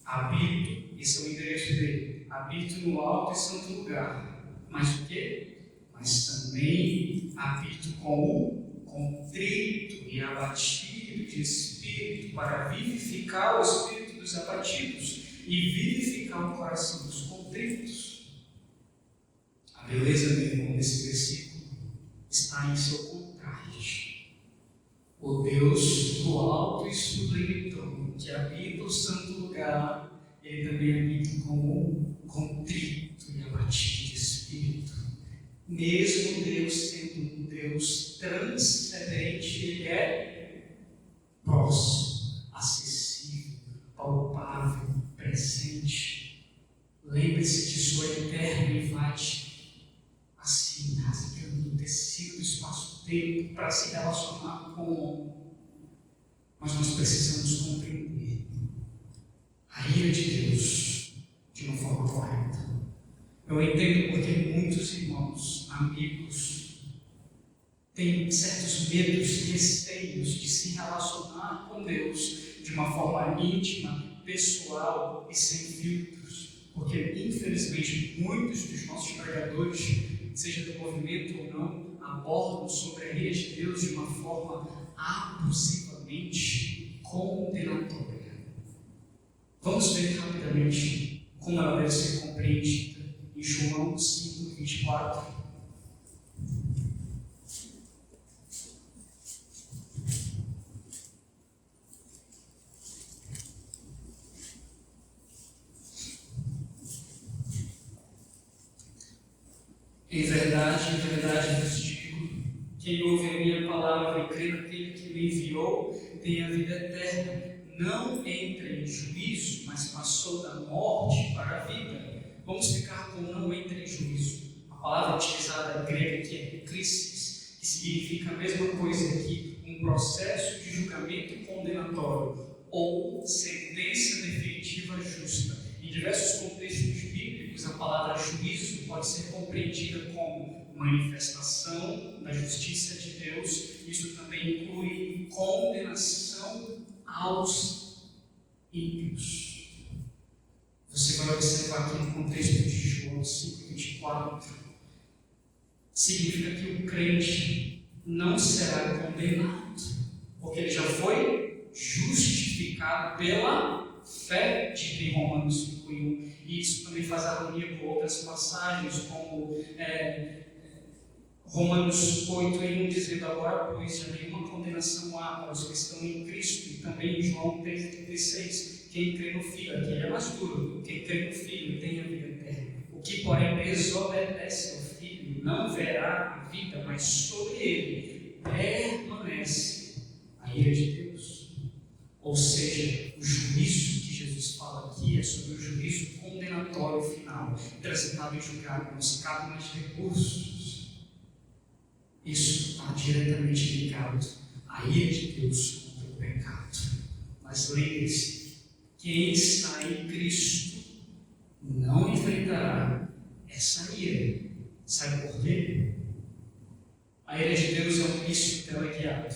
Habito, esse é o endereço dele, habito no alto e santo lugar. Mas o quê? Mas também habito com o contrito e abatido de espírito, para vivificar o espírito dos abatidos e vivificar o coração dos contritos. A beleza, meu irmão, desse versículo está em seu contraste. O Deus do alto e sublime trono, que habita o santo lugar, ele também habita como contrito e abatido de espírito. Mesmo Deus sendo um Deus transcendente, ele é próximo, acessível, palpável, presente. Lembre-se de sua eternidade, assim, rasgando o tecido do espaço-tempo para se relacionar com o homem. Mas nós precisamos compreender a ira de Deus de uma forma correta. Eu entendo porque muitos irmãos, amigos, têm certos medos e receios de se relacionar com Deus de uma forma íntima, pessoal e sem filtros. Porque, infelizmente, muitos dos nossos pregadores, seja do movimento ou não, abordam sobre a ira de Deus de uma forma abusivamente condenatória. Vamos ver rapidamente como ela deve ser compreendida em João 5:24. Em verdade vos digo, quem ouve a minha palavra e crê naquele que me enviou, tem a vida eterna. Não entra em juízo, mas passou da morte para a vida. Vamos ficar com não entra em juízo. A palavra utilizada grega aqui é krisis, que significa a mesma coisa que um processo de julgamento condenatório ou sentença definitiva justa. Em diversos contextos bíblicos, a palavra juízo pode ser compreendida como manifestação da justiça de Deus. Isso também inclui condenação aos ímpios. Você vai observar aqui no contexto de João 5:24, significa que o crente não será condenado, porque ele já foi justificado pela fé, de Romanos 5:1. E isso também faz harmonia com outras passagens, como Romanos 8:1, dizendo: agora, pois, já nenhuma condenação há para os que estão em Cristo. E também João 3:36, quem crê no Filho, aqui é mais duro, quem crê no Filho tem a vida eterna. O que, porém, desobedece ao Filho não verá a vida, mas sobre ele permanece a ira de Deus. Ou seja, o juízo que Jesus fala aqui é sobre o juízo condenatório final, transitado em julgado, não se cabe mais recursos. Isso está diretamente ligado à ira de Deus contra o pecado. Mas lembre-se, quem está em Cristo não enfrentará essa ira. Sabe por quê? A ira de Deus é um míssil teleguiado.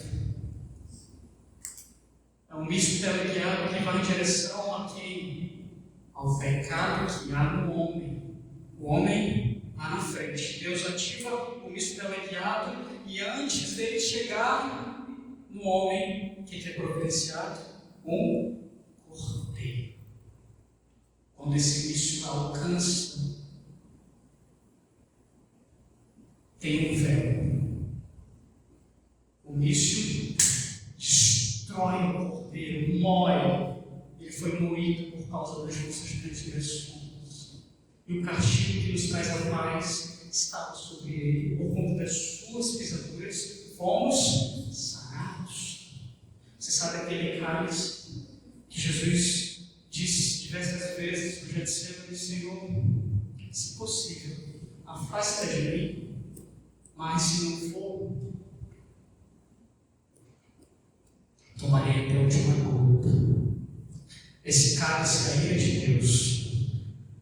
É um míssil teleguiado que vai em direção a quem? Ao pecado que há no homem. O homem lá na frente. Deus ativa o míssil teleguiado e antes dele chegar no homem, o que é providenciado? Um cordeiro. Quando esse míssil alcança, tem um véu. O míssil destrói o cordeiro, moe. Ele foi moído por causa das nossas transgressões. E o castigo que nos traz a paz estava sobre ele. Por conta das suas pisaduras, fomos sarados. Você sabe aquele cálice que Jesus disse diversas vezes no Getsemane: Senhor, se possível, afasta de mim, mas se não for, tomarei até a última gota. Esse cálice é a ira de Deus.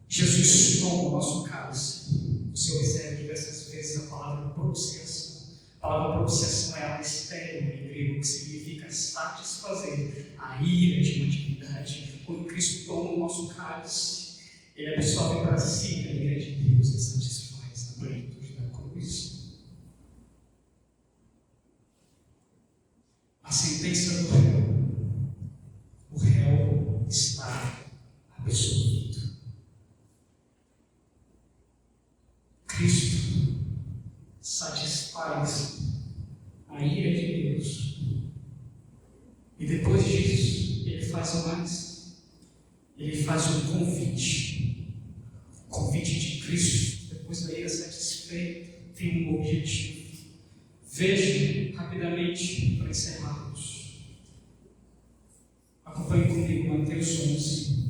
Jesus toma o nosso cálice. O Senhor recebe diversas vezes a palavra propiciação. A palavra propiciação é a mistério em grego, que significa satisfazer a ira de uma divindade. Quando Cristo toma o nosso cálice, ele absorve para si a ira de Deus e satisfaz na plenitude da cruz. A sentença do réu. O réu está absolvido. Cristo satisfaz a ira de Deus. E depois disso, ele faz mais. Ele faz um convite. O convite de Cristo, depois da ira satisfeita, tem um objetivo. Vejam rapidamente para encerrarmos. Acompanhe comigo Mateus 11.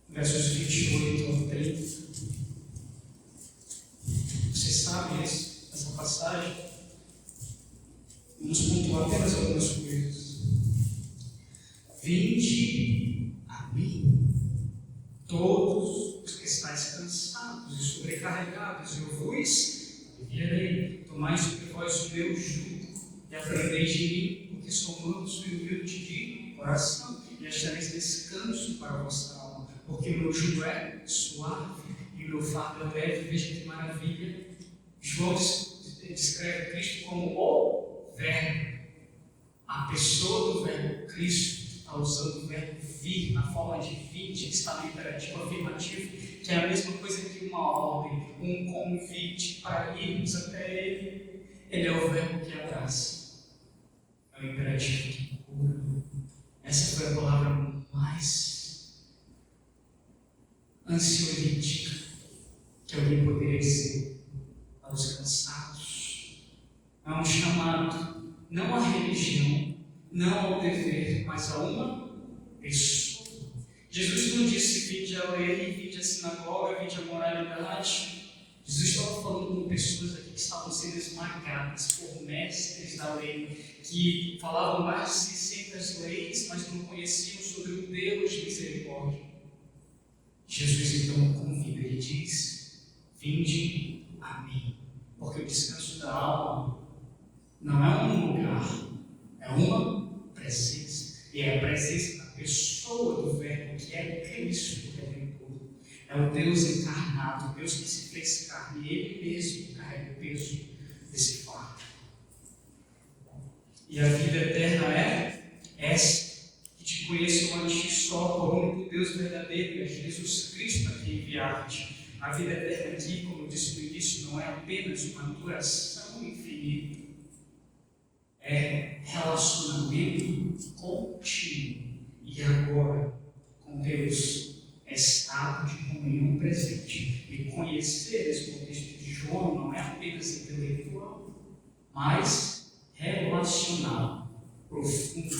Versos 28 ao 30. Vocês sabem essa passagem? Vamos pontuar apenas algumas coisas. Vinde a mim, todos os que estáis cansados e sobrecarregados, eu vos aliviarei. Tomai sobre vós o meu jugo e aprendeis de mim, porque sou manso e humilde de coração, e achareis descanso para a vossa alma, porque o meu jugo é suave e o meu fardo é leve. Veja que maravilha. João descreve Cristo como o Verbo. A pessoa do Verbo, Cristo, está usando o verbo vir na forma de vinde, que está no imperativo afirmativo, que é a mesma coisa que uma ordem, um convite para irmos até Ele. Ele é o verbo que abraça, é o imperativo que cura. Essa foi a palavra mais ansiolítica que alguém poderia dizer para os cansados. É um chamado não à religião, não ao dever, mas a uma pessoa. Jesus não disse: vinde a lei, vinde a sinagoga, vinde a moralidade. Jesus estava falando com pessoas aqui que estavam sendo esmagadas por mestres da lei, que falavam mais de 600 leis, mas não conheciam sobre o Deus de misericórdia. Jesus então convida, ele diz: vinde a mim, porque o descanso da alma não é um lugar, é uma presença, e é a presença da pessoa do Verbo, que é Cristo Redentor. É o Deus encarnado, o Deus que se fez carne, Ele mesmo carrega o peso desse fardo. E a vida eterna é essa, que te conheçam a ti só, por único Deus verdadeiro, é Jesus Cristo a quem enviaste. A vida eterna aqui, como eu disse no início, não é apenas uma duração infinita, é relacionamento contínuo e agora com Deus. É estado de comunhão presente. E conhecer esse contexto de João não é apenas intelectual, mas relacional, profundo,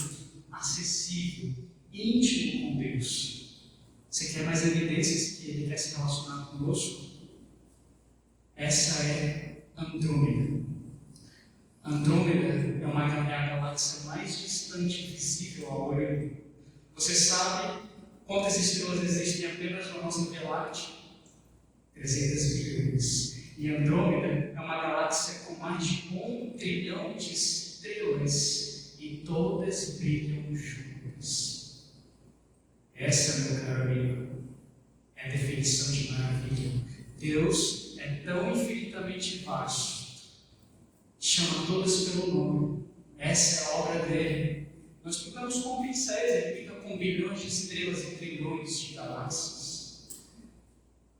acessível, íntimo com Deus. Você quer mais evidências que Ele quer se relacionar conosco? Essa é Andrômeda. Andrômeda é a galáxia mais distante visível ao olho. Você sabe quantas estrelas existem apenas na nossa Via Láctea? 300 bilhões. E Andrômeda é uma galáxia com mais de 1 trilhão de estrelas e todas brilham juntas. Essa, meu caro amigo, é a definição de maravilha. Deus é tão infinitamente vasto, chama todas pelo nome. Essa é a obra dele. Nós pintamos com pincéis, ele pinta com bilhões de estrelas e trilhões de galáxias.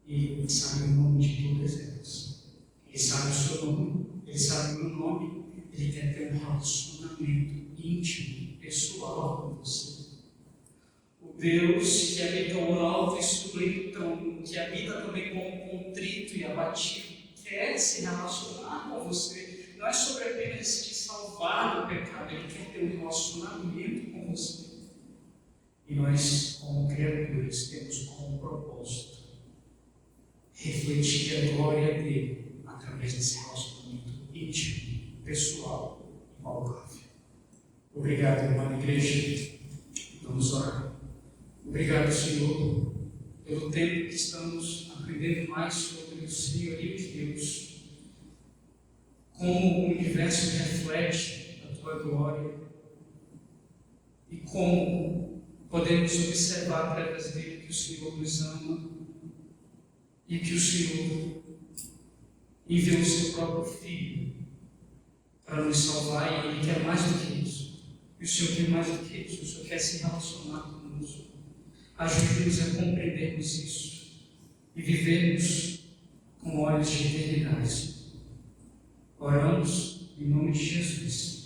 E ele sabe o nome de todas elas. Ele sabe o seu nome, ele sabe o meu nome. Ele quer ter um relacionamento íntimo, pessoal com você. O Deus que habita o alto e sublime trono, que habita também com o contrito e abatido, quer se relacionar com você. Não é sobre apenas te salvar do pecado, Ele quer ter um relacionamento com você. E nós, como criaturas, temos como propósito refletir a glória dele através desse relacionamento íntimo, pessoal e palpável. Obrigado, irmã da igreja. Vamos orar. Obrigado, Senhor, pelo tempo que estamos aprendendo mais sobre o senhorio de Deus, como o universo reflete a tua glória e como podemos observar através dele que o Senhor nos ama e que o Senhor enviou o seu próprio Filho para nos salvar, e Ele quer mais do que isso. E o Senhor quer mais do que isso. O Senhor quer se relacionar conosco. Ajude-nos a compreendermos isso e vivermos com olhos de eternidade. Oramos em nome de Jesus.